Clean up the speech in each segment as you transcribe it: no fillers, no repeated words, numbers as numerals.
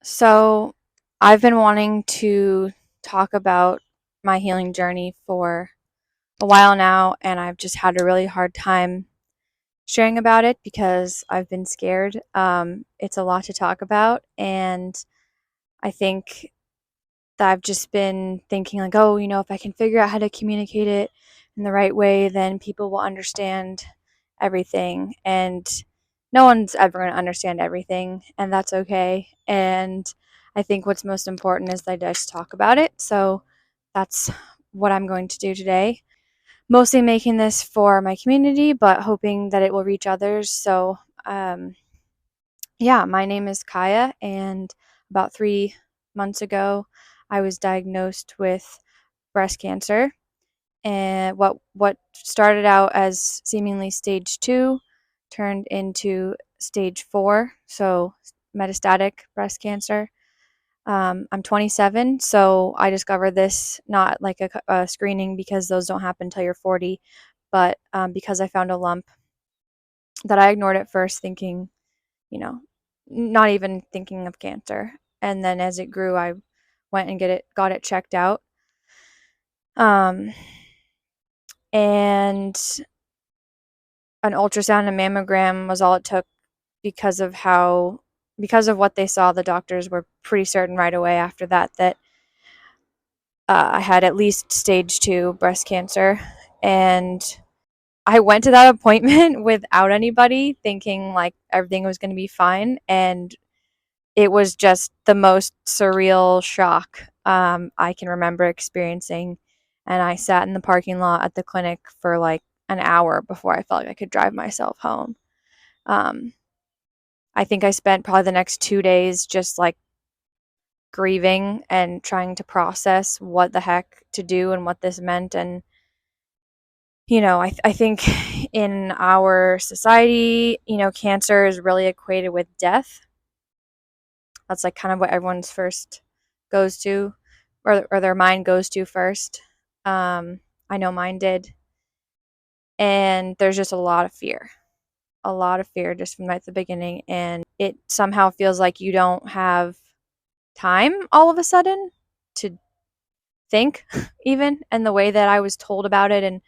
So, I've been wanting to talk about my healing journey for a while now, and I've just had a really hard time sharing about it because I've been scared. It's a lot to talk about, and I think that I've just been thinking, like, oh, if I can figure out how to communicate it in the right way, then people will understand everything. And no one's ever going to understand everything, and that's okay. And I think what's most important is that I just talk about it. So that's what I'm going to do today. Mostly making this for my community, but hoping that it will reach others. So, yeah, my name is Kaya, and about 3 months ago, I was diagnosed with breast cancer. And what started out as seemingly stage 2 turned into stage 4, so metastatic breast cancer. I'm 27, so I discovered this not like a screening because those don't happen until you're 40, but because I found a lump that I ignored at first, thinking, you know, not even thinking of cancer. And then as it grew, I went and got it checked out. Um, and an ultrasound and mammogram was all it took because of what they saw. The doctors were pretty certain right away after that I had at least stage 2 breast cancer. And I went to that appointment without anybody, thinking like everything was going to be fine. And it was just the most surreal shock I can remember experiencing. And I sat in the parking lot at the clinic for like an hour before I felt like I could drive myself home. Um, I think I spent probably the next 2 days just like grieving and trying to process what the heck to do and what this meant. And, I think in our society, cancer is really equated with death. That's like kind of what everyone's first goes to, or their mind goes to first. I know mine did. And there's just a lot of fear just from right at the beginning. And it somehow feels like you don't have time all of a sudden to think, even. And the way that I was told about it,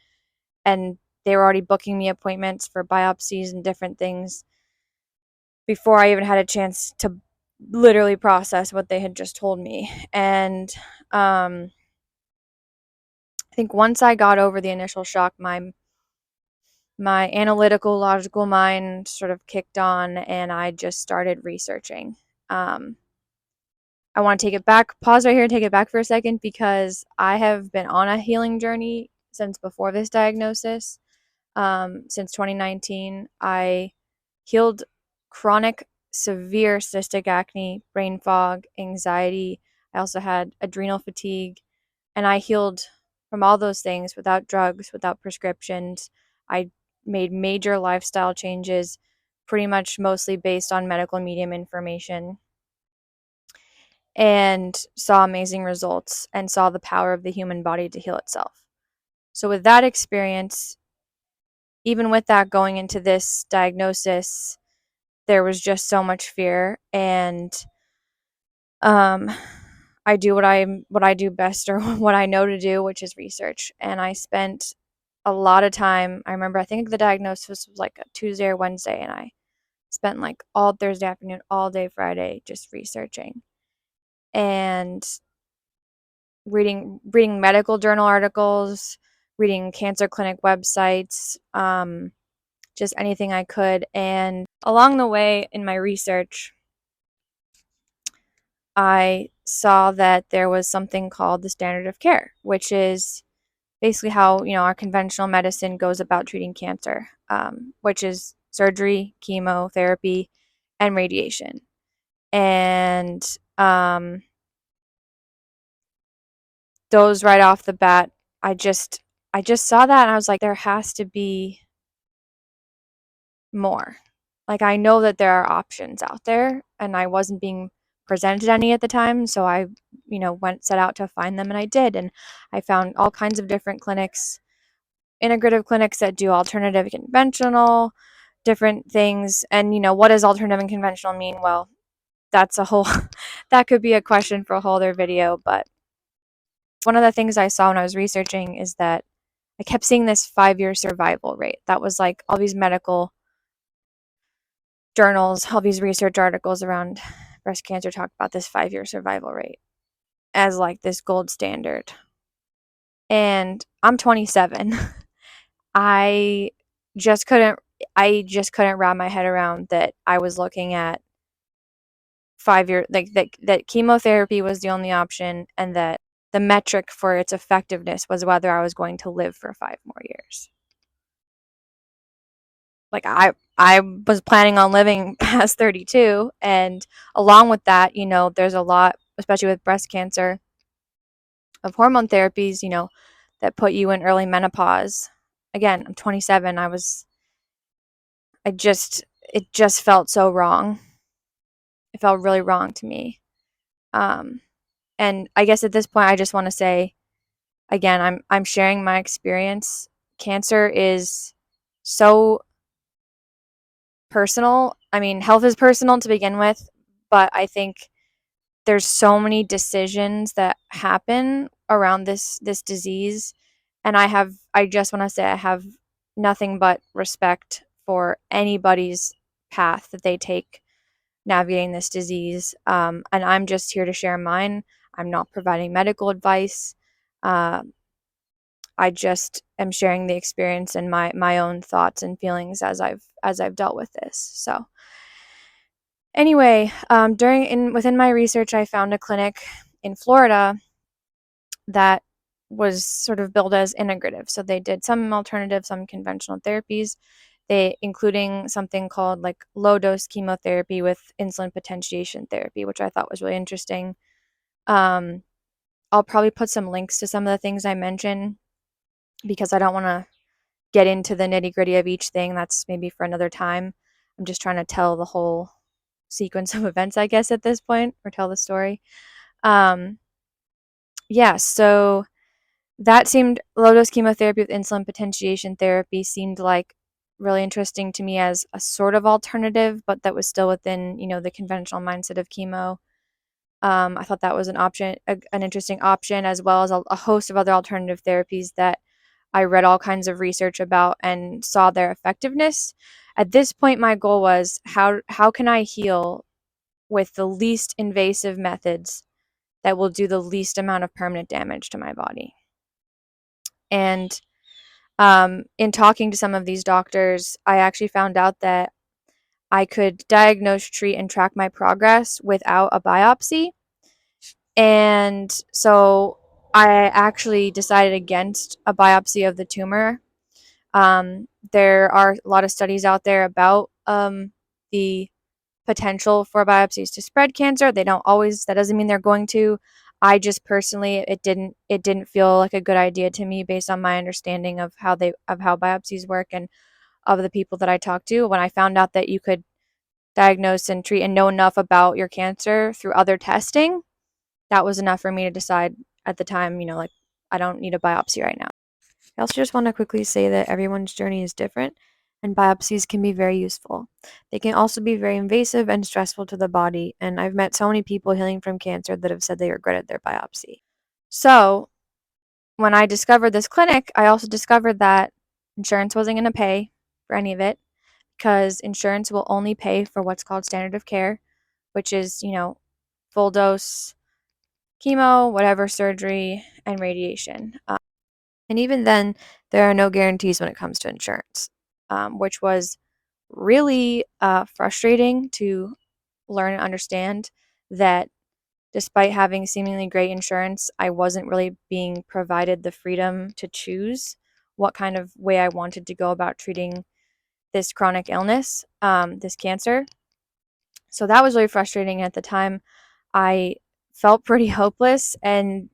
and they were already booking me appointments for biopsies and different things before I even had a chance to literally process what they had just told me. And I think once I got over the initial shock, my analytical, logical mind sort of kicked on, and I just started researching. Um, I want to take it back, pause right here and take it back for a second, because I have been on a healing journey since before this diagnosis. Since 2019, I healed chronic, severe cystic acne, brain fog, anxiety. I also had adrenal fatigue, and I healed from all those things without drugs, without prescriptions. I made major lifestyle changes, pretty much mostly based on medical medium information, and saw amazing results and saw the power of the human body to heal itself. So, with that experience, even with that going into this diagnosis, there was just so much fear. And um, I do what I do best, or what I know to do, which is research. And I spent a lot of time. I remember, I think the diagnosis was like a Tuesday or Wednesday, and I spent like all Thursday afternoon, all day Friday just researching and reading medical journal articles, reading cancer clinic websites, just anything I could. And along the way in my research, I saw that there was something called the standard of care, which is basically how, our conventional medicine goes about treating cancer, which is surgery, chemotherapy, and radiation. And those right off the bat, I just saw that, and I was like, there has to be more. Like, I know that there are options out there, and I wasn't being presented any at the time, so I, set out to find them, and I did. And I found all kinds of different clinics, integrative clinics that do alternative, conventional, different things. And what does alternative and conventional mean? Well, that's a whole that could be a question for a whole other video. But one of the things I saw when I was researching is that I kept seeing this 5-year survival rate. That was like all these medical journals, all these research articles around breast cancer talk about this 5-year survival rate as like this gold standard. And I'm 27. I just couldn't wrap my head around that I was looking at 5-year, like that chemotherapy was the only option, and that the metric for its effectiveness was whether I was going to live for 5 more years. Like I was planning on living past 32, and along with that, there's a lot, especially with breast cancer, of hormone therapies, that put you in early menopause. Again, I'm 27. It just felt so wrong. It felt really wrong to me. And I guess at this point, I just want to say, again, I'm sharing my experience. Cancer is so personal. I mean, health is personal to begin with, but I think there's so many decisions that happen around this disease, and I just want to say I have nothing but respect for anybody's path that they take navigating this disease. And I'm just here to share mine. I'm not providing medical advice. Uh, I just am sharing the experience and my own thoughts and feelings as I've dealt with this. So anyway, within my research, I found a clinic in Florida that was sort of billed as integrative. So they did some alternative, some conventional therapies, including something called like low dose chemotherapy with insulin potentiation therapy, which I thought was really interesting. I'll probably put some links to some of the things I mentioned because I don't want to get into the nitty gritty of each thing. That's maybe for another time. I'm just trying to tell the whole sequence of events, I guess, at this point, or tell the story. Yeah, so that seemed low dose chemotherapy with insulin potentiation therapy seemed like really interesting to me as a sort of alternative, but that was still within, the conventional mindset of chemo. I thought that was an option, an interesting option, as well as a host of other alternative therapies that I read all kinds of research about and saw their effectiveness. At this point, my goal was how can I heal with the least invasive methods that will do the least amount of permanent damage to my body. And in talking to some of these doctors, I actually found out that I could diagnose, treat, and track my progress without a biopsy. And so I actually decided against a biopsy of the tumor. There are a lot of studies out there about the potential for biopsies to spread cancer. They don't always, that doesn't mean they're going to. I just personally, it didn't feel like a good idea to me based on my understanding of how biopsies work and of the people that I talked to. When I found out that you could diagnose and treat and know enough about your cancer through other testing, that was enough for me to decide at the time, like I don't need a biopsy right now. I also just want to quickly say that everyone's journey is different, and biopsies can be very useful. They can also be very invasive and stressful to the body, and I've met so many people healing from cancer that have said they regretted their biopsy. So, when I discovered this clinic, I also discovered that insurance wasn't going to pay for any of it because insurance will only pay for what's called standard of care, which is, full dose chemo, whatever surgery, and radiation. And even then, there are no guarantees when it comes to insurance, which was really frustrating to learn and understand that despite having seemingly great insurance, I wasn't really being provided the freedom to choose what kind of way I wanted to go about treating this chronic illness, this cancer. So that was really frustrating. At the time, I felt pretty hopeless and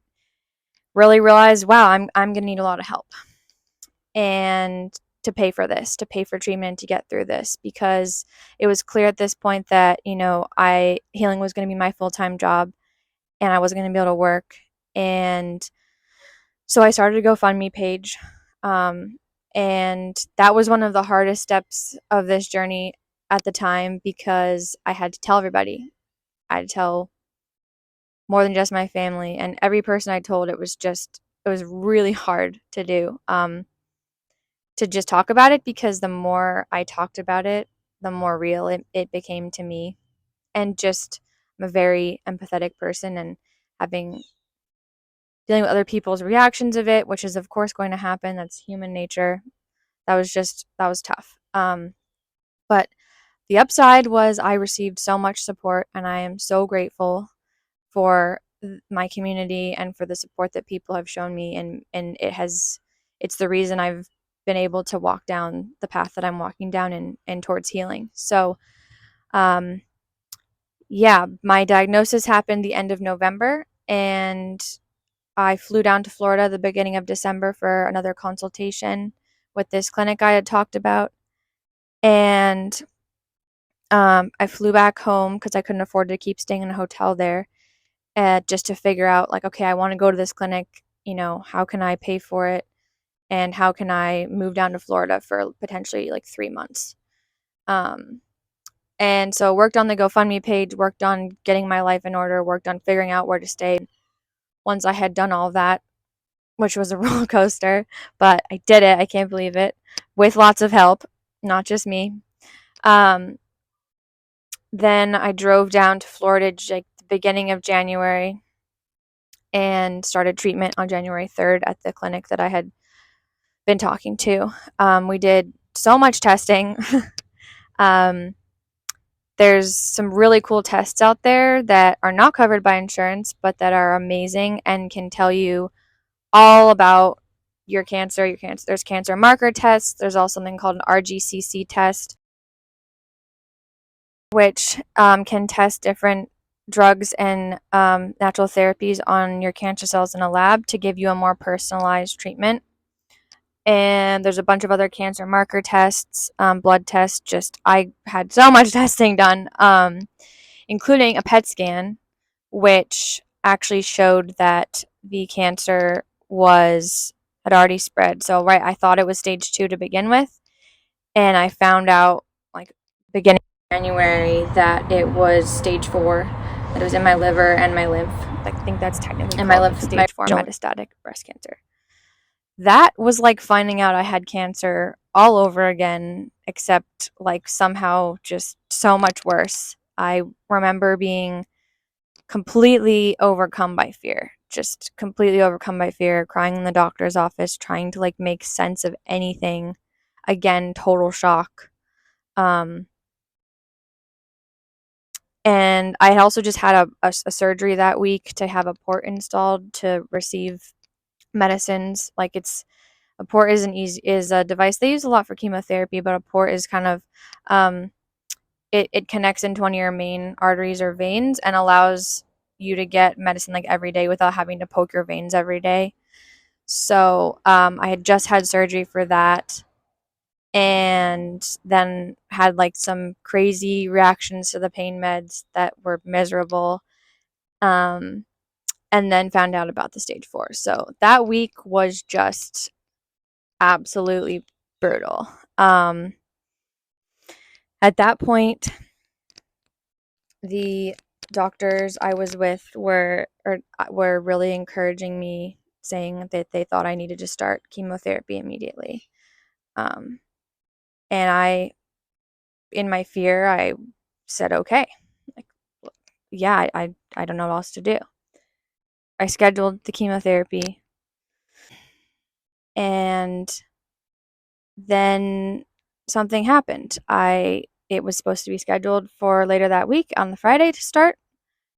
really realized, wow, I'm gonna need a lot of help and to pay for this, to pay for treatment, to get through this, because it was clear at this point that, healing was going to be my full-time job and I wasn't going to be able to work. And so I started a GoFundMe page. And that was one of the hardest steps of this journey at the time because I had to tell everybody. I had to tell more than just my family, and every person I told, it was really hard to do, to just talk about it, because the more I talked about it, the more real it became to me. And just, I'm a very empathetic person, and having dealing with other people's reactions of it, which is of course going to happen, that's human nature. That was tough. But the upside was I received so much support, and I am so grateful for my community and for the support that people have shown me, and it's the reason I've been able to walk down the path that I'm walking down, and towards healing. So um yeah, my diagnosis happened the end of November, and I flew down to Florida the beginning of December for another consultation with this clinic I had talked about. And I flew back home because I couldn't afford to keep staying in a hotel there, just to figure out, like, okay, I want to go to this clinic. How can I pay for it? And how can I move down to Florida for potentially like 3 months? Um, and so worked on the GoFundMe page, worked on getting my life in order, worked on figuring out where to stay. Once I had done all of that, which was a roller coaster, but I did it. I can't believe it, with lots of help, not just me. Um, then I drove down to Florida like the beginning of January, and started treatment on January 3rd at the clinic that I had been talking to. We did so much testing. um, there's some really cool tests out there that are not covered by insurance, but that are amazing and can tell you all about your cancer. There's cancer marker tests. There's also something called an RGCC test, which can test different drugs and natural therapies on your cancer cells in a lab to give you a more personalized treatment. And there's a bunch of other cancer marker tests, blood tests. Just, I had so much testing done, including a PET scan, which actually showed that the cancer had already spread. So, right, I thought it was stage 2 to begin with, and I found out like beginning of January that it was stage 4, that it was in my liver and my lymph. I think that's technically called stage 4 metastatic breast cancer. That was like finding out I had cancer all over again, except like somehow just so much worse. I remember being completely overcome by fear, just completely overcome by fear, crying in the doctor's office, trying to like make sense of anything. Again, total shock. Um, and I had also just had a surgery that week to have a port installed to receive medicines. Like, a port is a device they use a lot for chemotherapy, but a port is kind of it connects into one of your main arteries or veins and allows you to get medicine like every day without having to poke your veins every day. So I had just had surgery for that, and then had like some crazy reactions to the pain meds that were miserable. Um, and then found out about the stage 4. So that week was just absolutely brutal. At that point, the doctors I was with were really encouraging me, saying that they thought I needed to start chemotherapy immediately. And in my fear, I said, okay. Like, yeah, I don't know what else to do. I scheduled the chemotherapy, and then something happened. It was supposed to be scheduled for later that week on the Friday to start,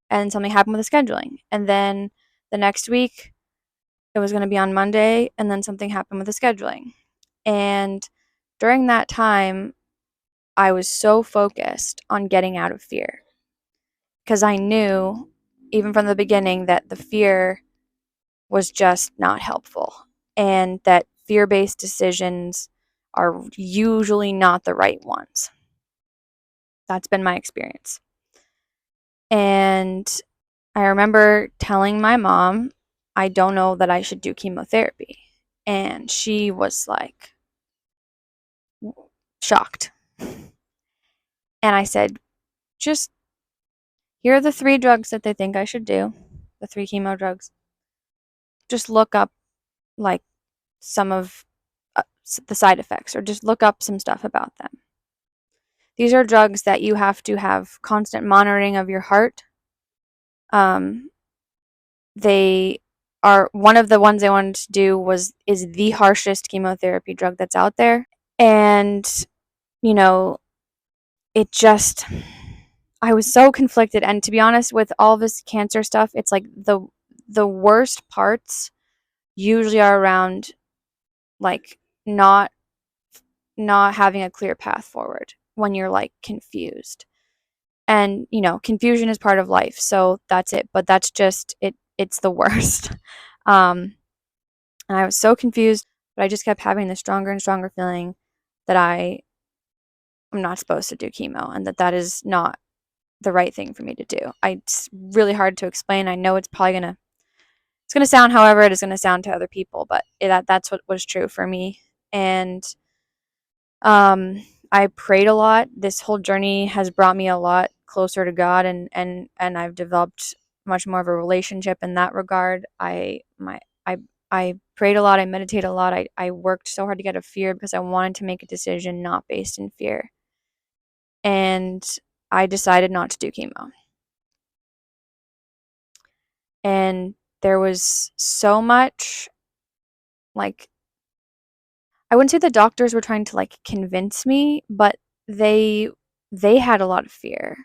and something happened with the scheduling. And then the next week, it was going to be on Monday, and then something happened with the scheduling. And during that time, I was so focused on getting out of fear, because I knew, even from the beginning, that the fear was just not helpful, and that fear-based decisions are usually not the right ones. That's been my experience. And I remember telling my mom, I don't know that I should do chemotherapy. And she was like shocked. And I said, just here are the 3 drugs that they think I should do, the 3 chemo drugs. Just look up, like, some of the side effects, or just look up some stuff about them. These are drugs that you have to have constant monitoring of your heart. They are one of the ones I wanted to do is the harshest chemotherapy drug that's out there. And, you know, it just, I was so conflicted. And to be honest, with all this cancer stuff, it's like the worst parts usually are around, like, not having a clear path forward when you're, like, confused. And, confusion is part of life, so that's it. But that's just it's the worst. And I was so confused, but I just kept having this stronger and stronger feeling that I am not supposed to do chemo, and that is not the right thing for me to do. It's really hard to explain. I know it's probably gonna sound however it is gonna sound to other people, but that's what was true for me. And I prayed a lot. This whole journey has brought me a lot closer to God, and I've developed much more of a relationship in that regard. I prayed a lot, I meditated a lot. I worked so hard to get out of fear because I wanted to make a decision not based in fear. And I decided not to do chemo. And there was so much, like, I wouldn't say the doctors were trying to, like, convince me, but they had a lot of fear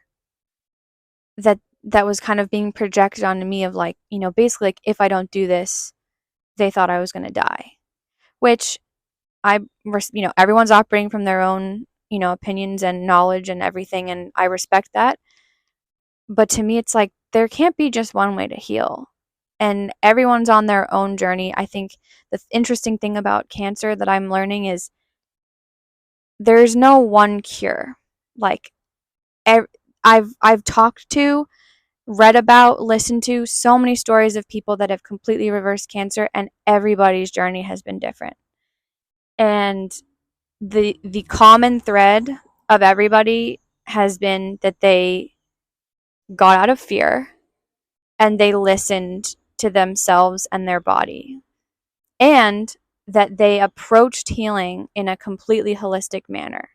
that was kind of being projected onto me, of, like, basically, like, if I don't do this, they thought I was going to die, which everyone's operating from their own, opinions and knowledge and everything, and I respect that. But to me, it's like, there can't be just one way to heal, and everyone's on their own journey. I think the interesting thing about cancer that I'm learning is there's no one cure. Like, I've talked to, read about, listened to so many stories of people that have completely reversed cancer, and everybody's journey has been different. And the common thread of everybody has been that they got out of fear and they listened to themselves and their body, and that they approached healing in a completely holistic manner.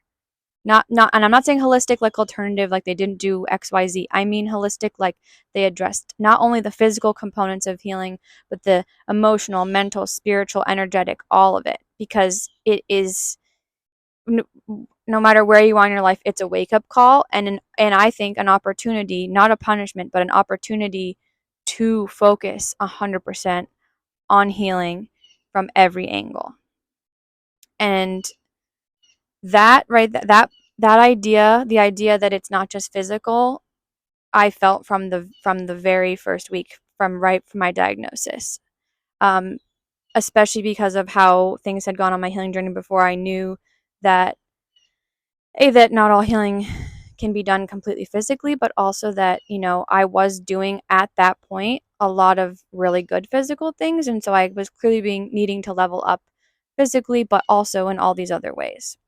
Not and I'm not saying holistic like alternative, like they didn't do XYZ. I mean holistic, like they addressed not only the physical components of healing, but the emotional, mental, spiritual, energetic, all of it, because it is, no matter where you are in your life, it's a wake-up call, and I think an opportunity, not a punishment, but an opportunity to focus 100% on healing from every angle. And that, right, that idea, the idea that it's not just physical, I felt from the very first week, from my diagnosis. Especially because of how things had gone on my healing journey before. I knew that that not all healing can be done completely physically, but also that, I was doing at that point a lot of really good physical things, and so I was clearly needing to level up physically, but also in all these other ways,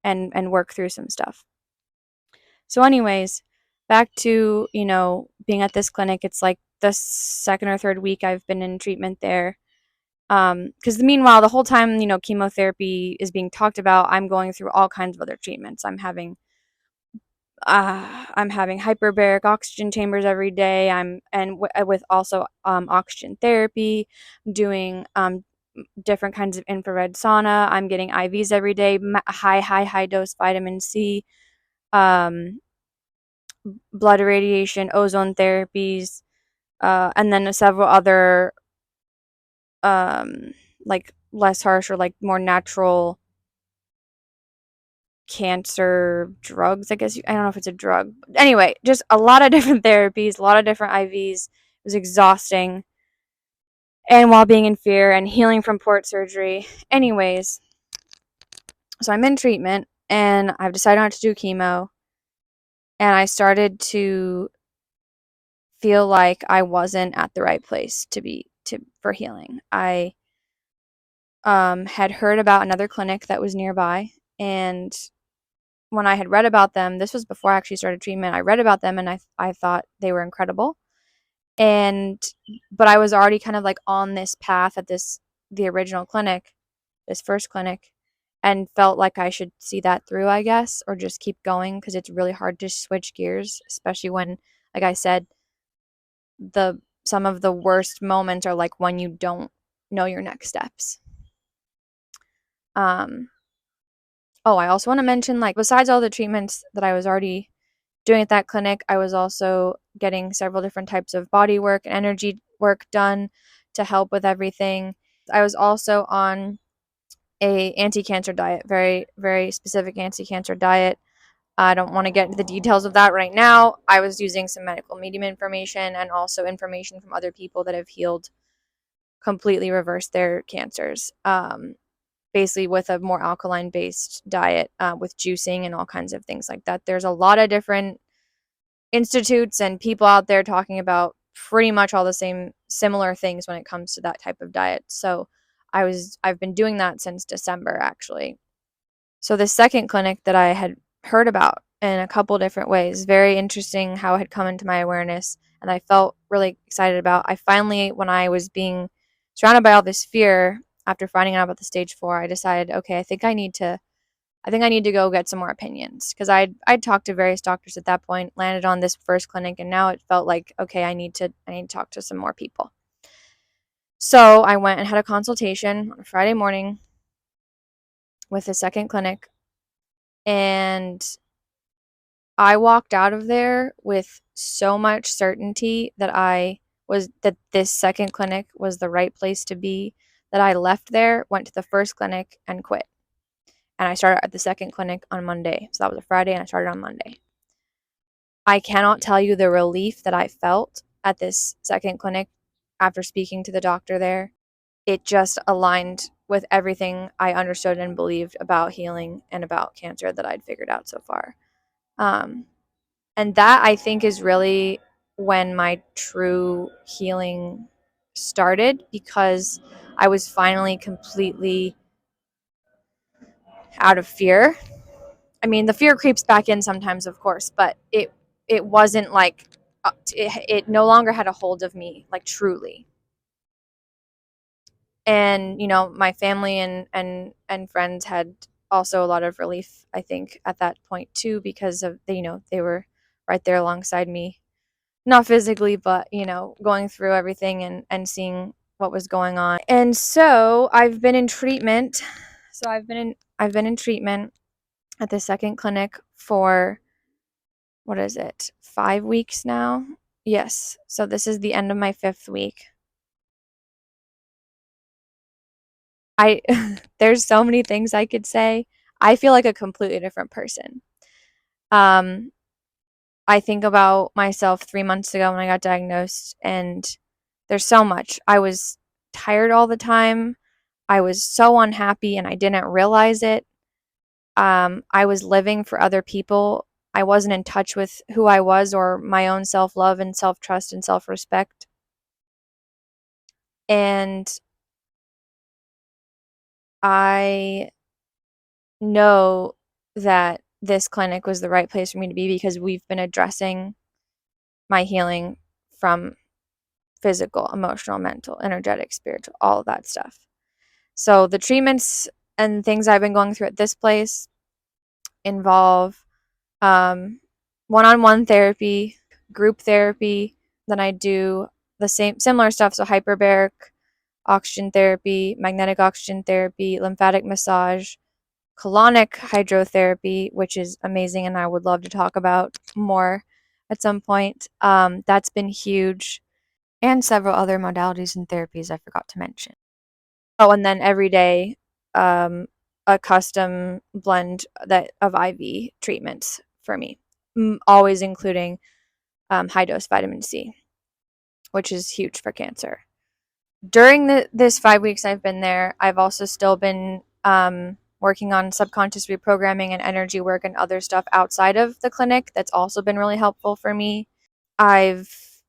and work through some stuff. So anyways, back to, being at this clinic. It's like the second or third week I've been in treatment there. Because meanwhile, the whole time, chemotherapy is being talked about, I'm going through all kinds of other treatments. I'm having hyperbaric oxygen chambers every day. With also oxygen therapy, doing different kinds of infrared sauna. I'm getting IVs every day, high dose vitamin C, blood irradiation, ozone therapies, and then several other like less harsh or like more natural cancer drugs, I guess. I don't know if it's a drug. Anyway, just a lot of different therapies, a lot of different IVs. It was exhausting. And while being in fear and healing from port surgery. Anyways, so I'm in treatment and I've decided not to do chemo. And I started to feel like I wasn't at the right place for healing. I had heard about another clinic that was nearby, and when I had read about them, this was before I actually started treatment. I read about them and I thought they were incredible. And but I was already kind of like on this path at the original clinic, this first clinic, and felt like I should see that through, I guess, or just keep going because it's really hard to switch gears, especially when, like I said, the some of the worst moments are like when you don't know your next steps. Um, oh, I also want to mention, like, besides all the treatments that I was already doing at that clinic, I was also getting several different types of body work and energy work done to help with everything. I was also on a anti-cancer diet, very, very specific anti-cancer diet. I don't want to get into the details of that right now. I was using some medical medium information and also information from other people that have healed, completely reversed their cancers. Basically with a more alkaline based diet, with juicing and all kinds of things like that. There's a lot of different institutes and people out there talking about pretty much all the same similar things when it comes to that type of diet. So I've been doing that since December, actually. So the second clinic that I had heard about in a couple different ways, very interesting how it had come into my awareness, and I felt really excited about. I finally, when I was being surrounded by all this fear after finding out about the stage 4, I decided, okay, I think I need to go get some more opinions, because I'd talked to various doctors at that point, landed on this first clinic, and now it felt like, okay, I need to talk to some more people. So I went and had a consultation on a Friday morning with the second clinic, and I walked out of there with so much certainty that this second clinic was the right place to be, that I left there, went to the first clinic, and quit. And I started at the second clinic on Monday. So that was a Friday, and I started on Monday. I cannot tell you the relief that I felt at this second clinic after speaking to the doctor there. It just aligned with everything I understood and believed about healing and about cancer that I'd figured out so far. And that, I think, is really when my true healing started, because I was finally completely out of fear. I mean, the fear creeps back in sometimes, of course, but it wasn't like it no longer had a hold of me, like, truly. And my family and friends had also a lot of relief, I think, at that point too, because of they were right there alongside me, not physically, but going through everything and seeing what was going on. And so I've been in treatment. So I've been in treatment at the second clinic for, what is it, 5 weeks now? Yes. So this is the end of my 5th week. I there's so many things I could say. I feel like a completely different person. Um, I think about myself 3 months ago when I got diagnosed, and there's so much. I was tired all the time. I was so unhappy, and I didn't realize it. I was living for other people. I wasn't in touch with who I was, or my own self-love and self-trust and self-respect. And I know that this clinic was the right place for me to be, because we've been addressing my healing from physical, emotional, mental, energetic, spiritual, all of that stuff. So the treatments and things I've been going through at this place involve one-on-one therapy, group therapy. Then I do the similar stuff, so hyperbaric oxygen therapy, magnetic oxygen therapy, lymphatic massage, colonic hydrotherapy, which is amazing, and I would love to talk about more at some point. That's been huge, and several other modalities and therapies I forgot to mention. Oh, and then every day, a custom blend of IV treatments for me, always including high dose vitamin C, which is huge for cancer. During this 5 weeks I've been there, I've also still been working on subconscious reprogramming and energy work and other stuff outside of the clinic. That's also been really helpful for me. I've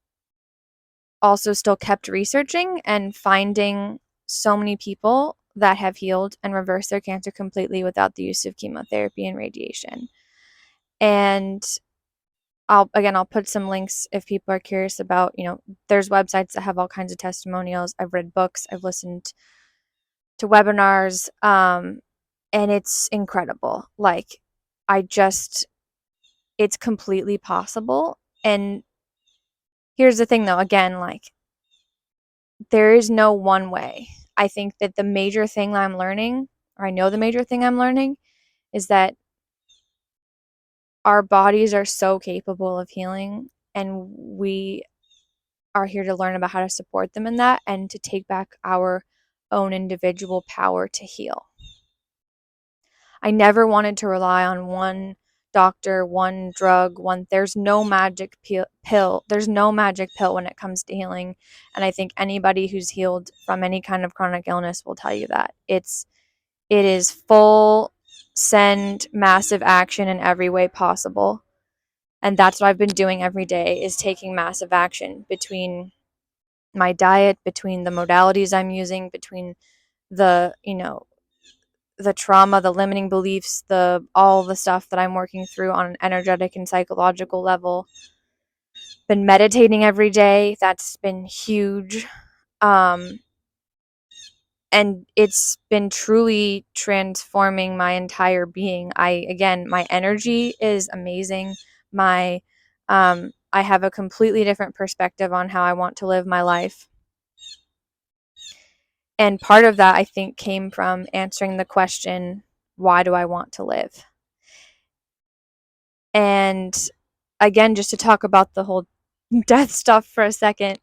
also still kept researching and finding so many people that have healed and reversed their cancer completely without the use of chemotherapy and radiation. And I'll put some links if people are curious about, there's websites that have all kinds of testimonials. I've read books, I've listened to webinars, and it's incredible. Like, it's completely possible. And here's the thing though, again, like, there is no one way. I think that the major thing I'm learning, or I know the major thing I'm learning, is that our bodies are so capable of healing, and we are here to learn about how to support them in that and to take back our own individual power to heal. I never wanted to rely on one doctor, one drug, there's no magic pill. There's no magic pill when it comes to healing. And I think anybody who's healed from any kind of chronic illness will tell you that. It is full send massive action in every way possible. And that's what I've been doing every day, is taking massive action between my diet, between the modalities I'm using, between the, the trauma, the limiting beliefs, all the stuff that I'm working through on an energetic and psychological level. Been meditating every day. That's been huge. And it's been truly transforming my entire being. My energy is amazing. I have a completely different perspective on how I want to live my life. And part of that, I think, came from answering the question, why do I want to live? And again, just to talk about the whole death stuff for a second.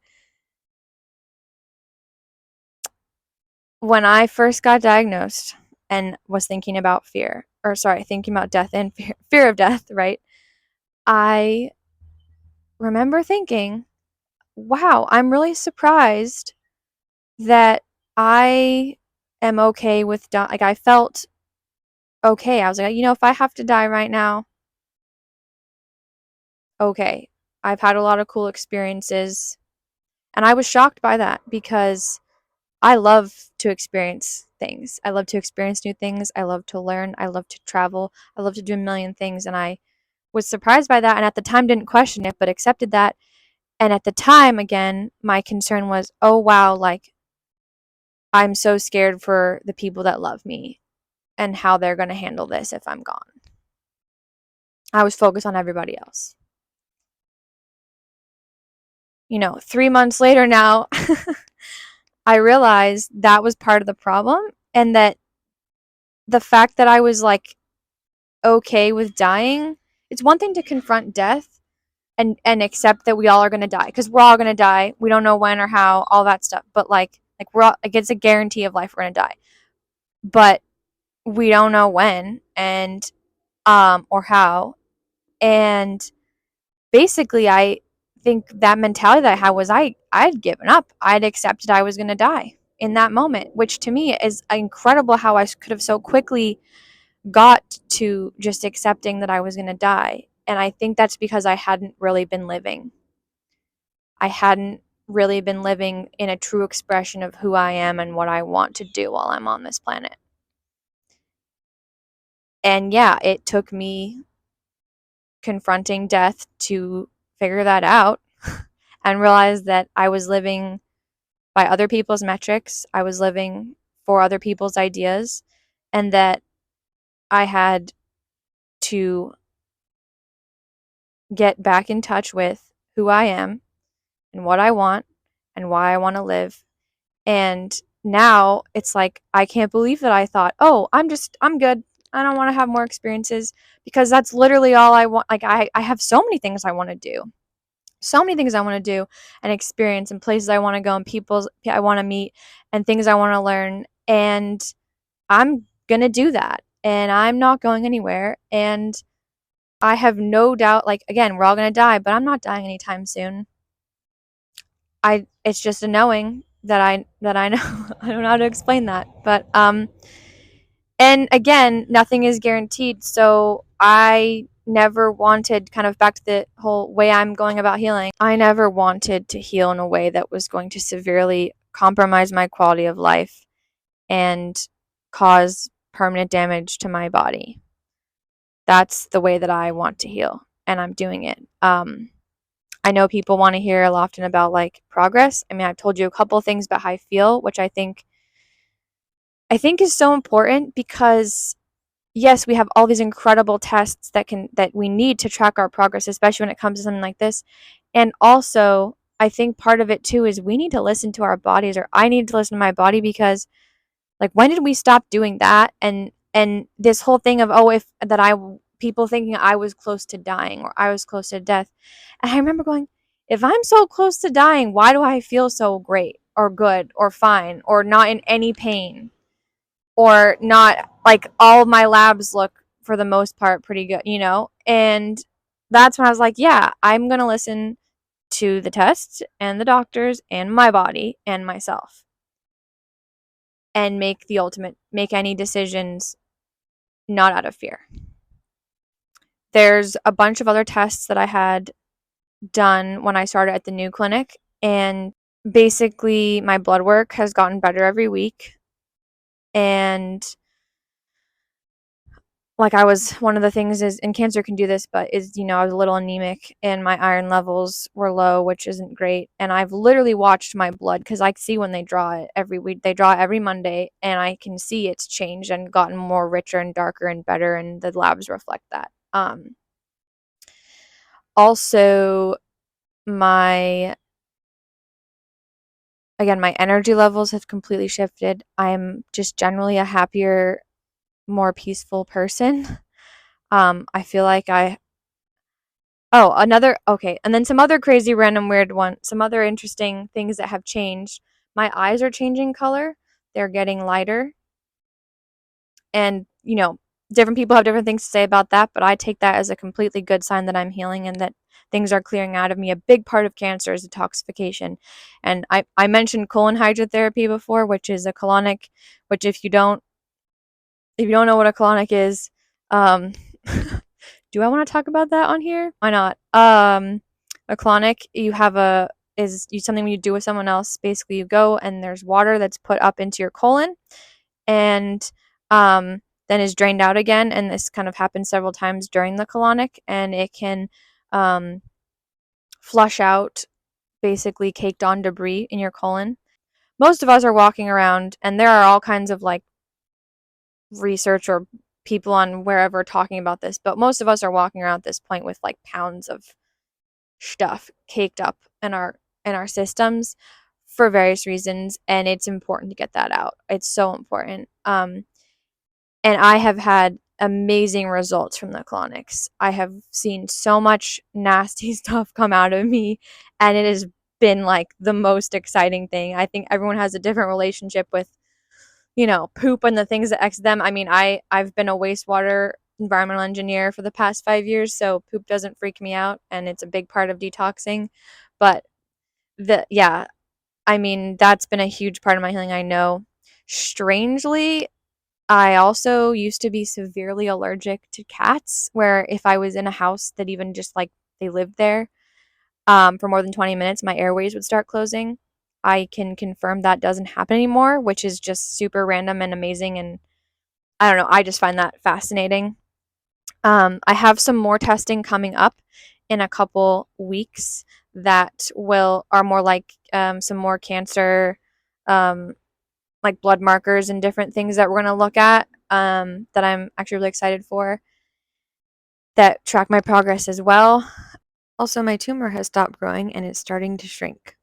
When I first got diagnosed and was thinking about thinking about death and fear of death, right? I remember thinking, wow, I'm really surprised that I am okay with dying. Like, I felt okay. I was like, if I have to die right now, okay. I've had a lot of cool experiences. And I was shocked by that because I love to experience things. I love to experience new things. I love to learn. I love to travel. I love to do a million things. And I was surprised by that. And at the time, didn't question it, but accepted that. And at the time, again, my concern was, oh, wow, like, I'm so scared for the people that love me and how they're going to handle this if I'm gone. I was focused on everybody else. 3 months later now, I realized that was part of the problem, and that the fact that I was like okay with dying, it's one thing to confront death and accept that we all are going to die, because we're all going to die. We don't know when or how, all that stuff, but like we're all, like, it's a guarantee of life, we're going to die, but we don't know when and or how. And basically, I think that mentality that I had was I'd given up. I'd accepted I was going to die in that moment, which to me is incredible how I could have so quickly got to just accepting that I was going to die. And I think that's because I hadn't really been living. I hadn't really been living in a true expression of who I am and what I want to do while I'm on this planet. And yeah, it took me confronting death to figure that out and realize that I was living by other people's metrics. I was living for other people's ideas, and that I had to get back in touch with who I am and what I want and why I want to live. And now it's like, I can't believe that I thought, oh, I'm good. I don't want to have more experiences, because that's literally all I want. Like, I have so many things I want to do. So many things I want to do and experience, and places I want to go, and people I want to meet, and things I want to learn. And I'm going to do that. And I'm not going anywhere. And I have no doubt, like, again, we're all going to die, but I'm not dying anytime soon. It's just a knowing that I know. I don't know how to explain that. But and again, nothing is guaranteed. So I never wanted, kind of back to the whole way I'm going about healing, I never wanted to heal in a way that was going to severely compromise my quality of life and cause permanent damage to my body. that's the way that I want to heal, and I'm doing it. I know people want to hear often about like progress. I mean, I've told you a couple of things about how I feel, which I think is so important because yes, we have all these incredible tests that we need to track our progress, especially when it comes to something like this. And also, I think part of it too is we need to listen to our bodies, or I need to listen to my body, because like when did we stop doing that? And this whole thing of, oh, if that I people thinking I was close to dying or I was close to death. And I remember going, if I'm so close to dying, why do I feel so great or good or fine or not in any pain? Or not, like all of my labs look for the most part pretty good, you know? And that's when I was like, yeah, I'm going to listen to the tests and the doctors and my body and myself and make any decisions not out of fear. There's a bunch of other tests that I had done when I started at the new clinic, and basically my blood work has gotten better every week. And like one of the things is, and cancer can do this, but is, I was a little anemic and my iron levels were low, which isn't great. And I've literally watched my blood, because I see when they draw it every week. They draw it every Monday, and I can see it's changed and gotten more richer and darker and better, and the labs reflect that. Also, my my energy levels have completely shifted. I'm just generally a happier, more peaceful person. I feel like okay, and then some other crazy random weird some other interesting things that have changed. My eyes are changing color. They're getting lighter. And, different people have different things to say about that, but I take that as a completely good sign that I'm healing and that things are clearing out of me. A big part of cancer is detoxification. And I mentioned colon hydrotherapy before, which is a colonic, which if you don't know what a colonic is, um do I want to talk about that on here? Why not? A colonic, you have a is you something you do with someone else. Basically, you go and there's water that's put up into your colon, and then is drained out again. And this kind of happens several times during the colonic, and it can um, flush out basically caked on debris in your colon. Most of us are walking around, and there are all kinds of like research or people on wherever talking about this, but most of us are walking around at this point with like pounds of stuff caked up in our systems for various reasons, and it's important to get that out. It's so important. And I have had amazing results from the colonics. I have seen so much nasty stuff come out of me, and it has been like the most exciting thing. I think everyone has a different relationship with, poop and the things that X them. I mean, I've been a wastewater environmental engineer for the past 5 years, so poop doesn't freak me out, and it's a big part of detoxing. But yeah, I mean, that's been a huge part of my healing, I know. Strangely, I also used to be severely allergic to cats, where if I was in a house that even just like they lived there for more than 20 minutes, my airways would start closing. I can confirm that doesn't happen anymore, which is just super random and amazing. And I don't know, I just find that fascinating. I have some more testing coming up in a couple weeks that are more like some more cancer, um, like blood markers and different things that we're going to look at, that I'm actually really excited for, that track my progress as well. Also, my tumor has stopped growing and it's starting to shrink.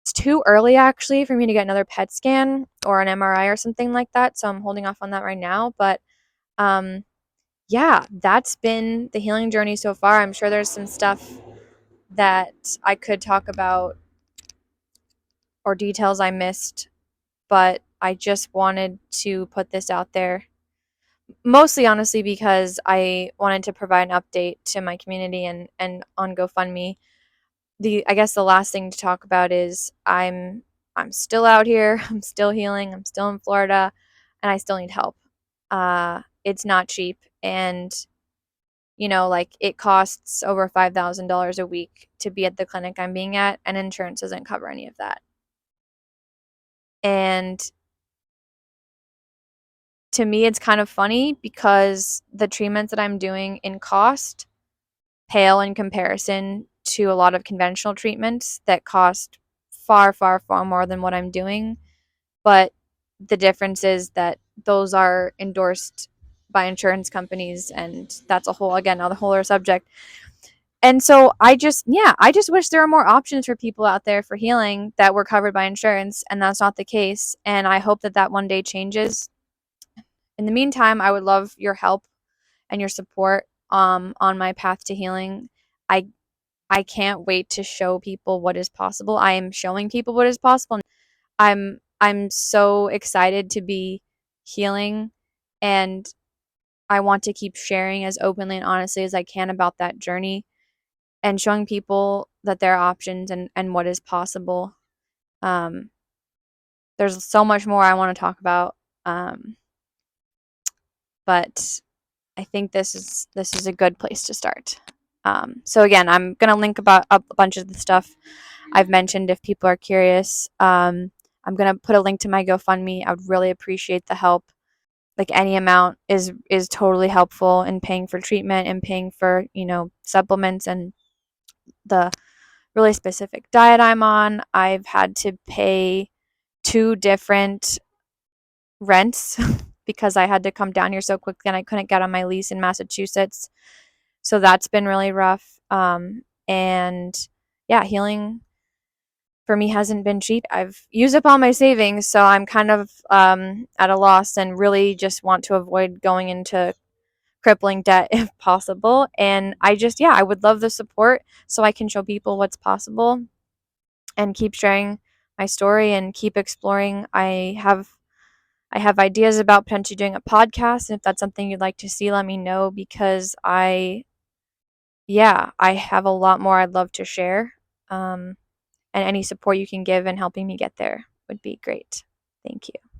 It's too early actually for me to get another PET scan or an MRI or something like that, so I'm holding off on that right now. But um, yeah, that's been the healing journey so far. I'm sure there's some stuff that I could talk about or details I missed, but I just wanted to put this out there. Mostly, honestly, because I wanted to provide an update to my community and on GoFundMe. I guess the last thing to talk about is I'm still out here. I'm still healing. I'm still in Florida, and I still need help. It's not cheap, and like it costs over $5,000 a week to be at the clinic I'm being at, and insurance doesn't cover any of that. And to me, it's kind of funny because the treatments that I'm doing in cost pale in comparison to a lot of conventional treatments that cost far, far, far more than what I'm doing. But the difference is that those are endorsed by insurance companies, and that's a whole, again, another whole other subject. And so I just wish there were more options for people out there for healing that were covered by insurance, and that's not the case. And I hope that that one day changes. In the meantime, I would love your help and your support on my path to healing. I I can't wait to show people what is possible. I am showing people what is possible. I'm so excited to be healing, and I want to keep sharing as openly and honestly as I can about that journey and showing people that there are options and what is possible. Um, there's so much more I want to talk about, um, but I think this is a good place to start. So again, I'm gonna link about up a bunch of the stuff I've mentioned if people are curious. I'm gonna put a link to my GoFundMe. I would really appreciate the help. Like any amount is totally helpful in paying for treatment and paying for, you know, supplements and the really specific diet I'm on. I've had to pay two different rents because I had to come down here so quickly and I couldn't get on my lease in Massachusetts. So that's been really rough. And yeah, healing for me hasn't been cheap. I've used up all my savings, so I'm kind of at a loss and really just want to avoid going into crippling debt if possible. And yeah, I would love the support so I can show people what's possible and keep sharing my story and keep exploring. I have ideas about potentially doing a podcast, and if that's something you'd like to see, let me know because I have a lot more I'd love to share. And any support you can give in helping me get there would be great. Thank you.